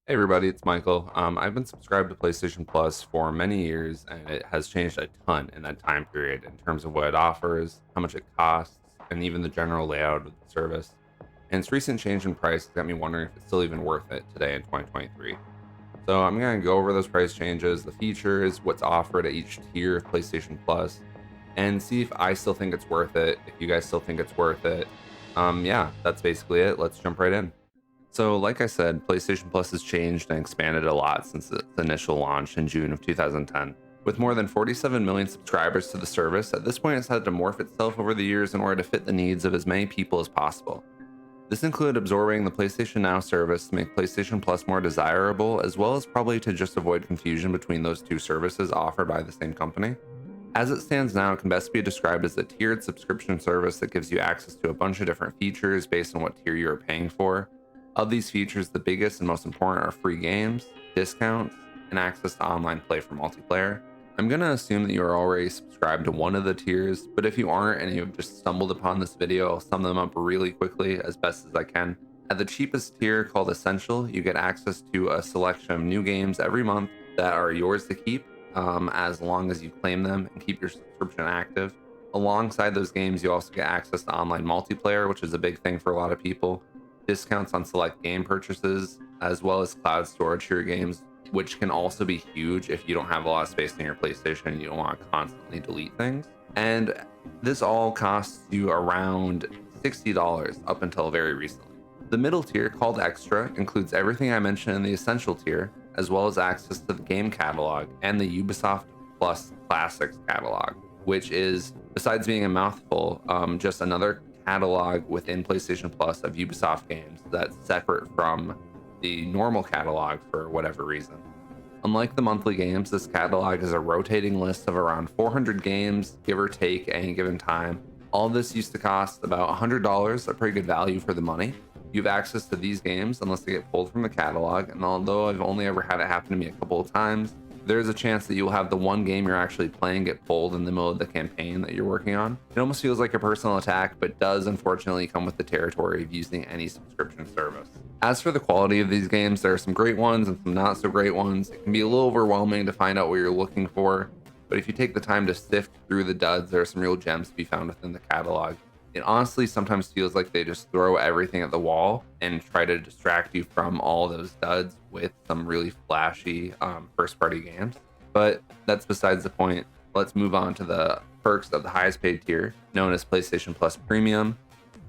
Hey everybody, it's Michael. I've been subscribed to PlayStation Plus for many years, and it has changed a ton in that time period in terms of what it offers, how much it costs, and even the general layout of the service. And its recent change in price has got me wondering if it's still even worth it today in 2023. So I'm going to go over those price changes, the features, what's offered at each tier of PlayStation Plus, and see if I still think it's worth it, if you guys still think it's worth it. Yeah, that's basically it. Let's jump right in. So, like I said, PlayStation Plus has changed and expanded a lot since its initial launch in June of 2010. With more than 47 million subscribers to the service, at this point it's had to morph itself over the years in order to fit the needs of as many people as possible. This included absorbing the PlayStation Now service to make PlayStation Plus more desirable, as well as probably to just avoid confusion between those two services offered by the same company. As it stands now, it can best be described as a tiered subscription service that gives you access to a bunch of different features based on what tier you are paying for. Of these features, the biggest and most important are free games, discounts, and access to online play for multiplayer. I'm going to assume that you are already subscribed to one of the tiers, but if you aren't and you've just stumbled upon this video, I'll sum them up really quickly as best as I can. At the cheapest tier, called Essential, you get access to a selection of new games every month that are yours to keep as long as you claim them and keep your subscription active. Alongside those games, you also get access to online multiplayer, which is a big thing for a lot of people, discounts on select game purchases, as well as cloud storage for your games, which can also be huge if you don't have a lot of space in your PlayStation and you don't want to constantly delete things. And this all costs you around $60 up until very recently. The middle tier, called Extra, includes everything I mentioned in the Essential tier, as well as access to the game catalog and the Ubisoft Plus Classics catalog, which is, besides being a mouthful, just another catalog within PlayStation Plus of Ubisoft games that's separate from the normal catalog for whatever reason. Unlike the monthly games, this catalog is a rotating list of around 400 games, give or take, any given time. All this used to cost about $100, a pretty good value for the money. You have access to these games unless they get pulled from the catalog, and although I've only ever had it happen to me a couple of times, there's a chance that you'll have the one game you're actually playing get pulled in the middle of the campaign that you're working on. It almost feels like a personal attack, but does unfortunately come with the territory of using any subscription service. As for the quality of these games, there are some great ones and some not so great ones. It can be a little overwhelming to find out what you're looking for, but if you take the time to sift through the duds, there are some real gems to be found within the catalog. It honestly sometimes feels like they just throw everything at the wall and try to distract you from all those duds with some really flashy first party games. But that's besides the point. Let's move on to the perks of the highest paid tier, known as PlayStation Plus Premium.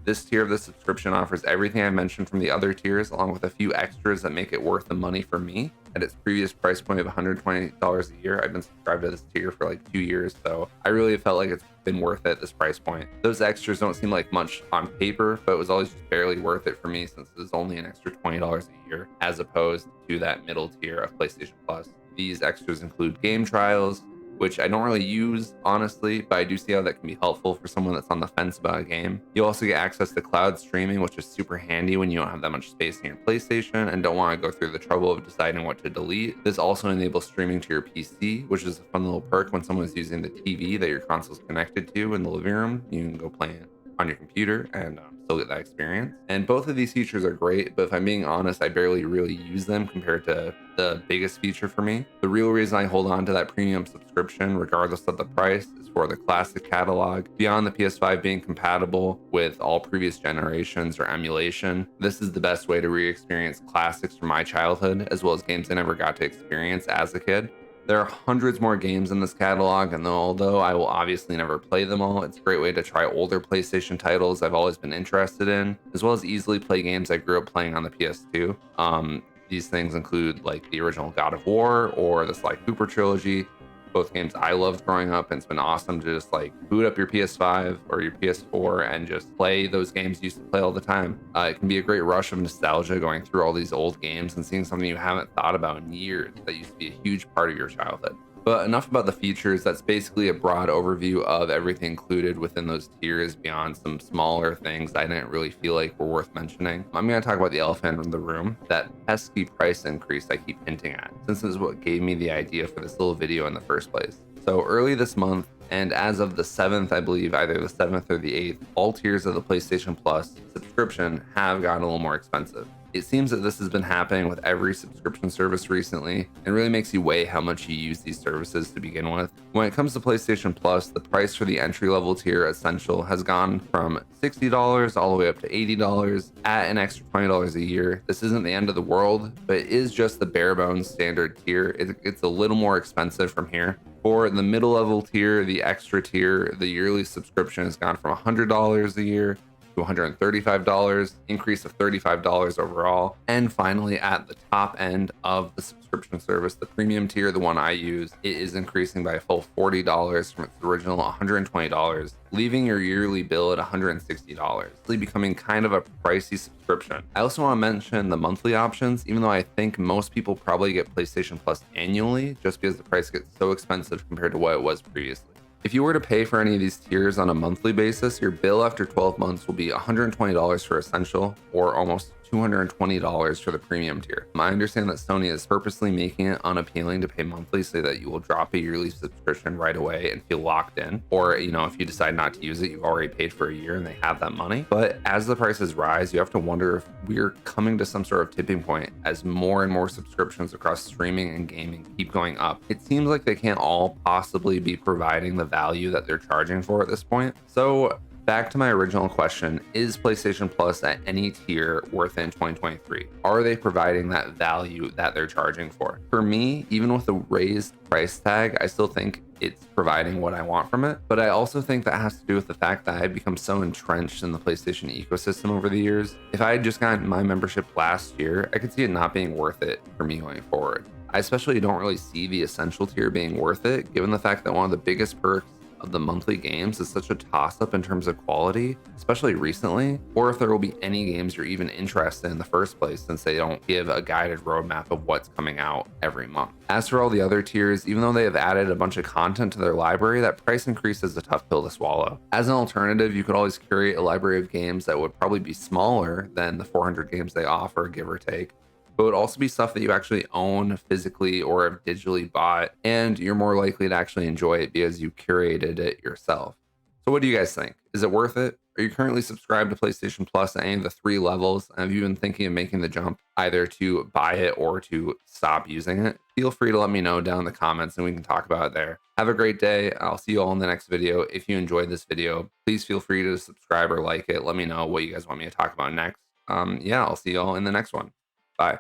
This tier of the subscription offers everything I mentioned from the other tiers, along with a few extras that make it worth the money for me. At its previous price point of $120 a year, I've been subscribed to this tier for like 2 years, so I really felt like it's been worth it at this price point. Those extras don't seem like much on paper, but it was always just barely worth it for me since it was only an extra $20 a year, as opposed to that middle tier of PlayStation Plus. These extras include game trials, which I don't really use, honestly, but I do see how that can be helpful for someone that's on the fence about a game. You also get access to cloud streaming, which is super handy when you don't have that much space in your PlayStation and don't want to go through the trouble of deciding what to delete. This also enables streaming to your PC, which is a fun little perk when someone's using the TV that your console's connected to in the living room. You can go play it on your computer and still get that experience. And both of these features are great, but if I'm being honest, I barely really use them compared to the biggest feature for me. The real reason I hold on to that premium subscription, regardless of the price, is for the classic catalog. Beyond the PS5 being compatible with all previous generations or emulation, this is the best way to re-experience classics from my childhood, as well as games I never got to experience as a kid. There are hundreds more games in this catalog, and although I will obviously never play them all, it's a great way to try older PlayStation titles I've always been interested in, as well as easily play games I grew up playing on the PS2. These things include like the original God of War or the Sly Cooper trilogy, both games I loved growing up, and it's been awesome to just like boot up your PS5 or your PS4 and just play those games you used to play all the time. It can be a great rush of nostalgia going through all these old games and seeing something you haven't thought about in years that used to be a huge part of your childhood. But enough about the features. That's basically a broad overview of everything included within those tiers beyond some smaller things I didn't really feel like were worth mentioning. I'm going to talk about the elephant in the room, that pesky price increase I keep hinting at, since this is what gave me the idea for this little video in the first place. So early this month, and as of the 7th, I believe, either the 7th or the 8th, all tiers of the PlayStation Plus subscription have gotten a little more expensive. It seems that this has been happening with every subscription service recently and really makes you weigh how much you use these services to begin with. When it comes to PlayStation Plus, the price for the entry level tier Essential has gone from $60 all the way up to $80 at an extra $20 a year. This isn't the end of the world, but it is just the bare bones standard tier. It's a little more expensive from here. For the middle level tier, the extra tier, the yearly subscription has gone from $100 a year to $135, increase of $35 overall. And finally, at the top end of the subscription service, the premium tier, the one I use, it is increasing by a full $40 from its original $120, leaving your yearly bill at $160, becoming kind of a pricey subscription. I also want to mention the monthly options, even though I think most people probably get PlayStation Plus annually, just because the price gets so expensive compared to what it was previously. If you were to pay for any of these tiers on a monthly basis, your bill after 12 months will be $120 for Essential or almost $220 for the premium tier. I understand that Sony is purposely making it unappealing to pay monthly so that you will drop a yearly subscription right away and feel locked in. Or, if you decide not to use it, you've already paid for a year and they have that money. But as the prices rise, you have to wonder if we're coming to some sort of tipping point as more and more subscriptions across streaming and gaming keep going up. It seems like they can't all possibly be providing the value that they're charging for at this point. So back to my original question, is PlayStation Plus at any tier worth it in 2023? Are they providing that value that they're charging for? For me, even with a raised price tag, I still think it's providing what I want from it. But I also think that has to do with the fact that I've become so entrenched in the PlayStation ecosystem over the years. If I had just gotten my membership last year, I could see it not being worth it for me going forward. I especially don't really see the Essential tier being worth it, given the fact that one of the biggest perks of the monthly games is such a toss-up in terms of quality, especially recently, or if there will be any games you're even interested in the first place, since they don't give a guided roadmap of what's coming out every month. As for all the other tiers, even though they have added a bunch of content to their library, that price increase is a tough pill to swallow. As an alternative, you could always curate a library of games that would probably be smaller than the 400 games they offer, give or take, but it would also be stuff that you actually own physically or have digitally bought, and you're more likely to actually enjoy it because you curated it yourself. So what do you guys think? Is it worth it? Are you currently subscribed to PlayStation Plus at any of the 3 levels? Have you been thinking of making the jump either to buy it or to stop using it? Feel free to let me know down in the comments and we can talk about it there. Have a great day. I'll see you all in the next video. If you enjoyed this video, please feel free to subscribe or like it. Let me know what you guys want me to talk about next. I'll see you all in the next one. Bye.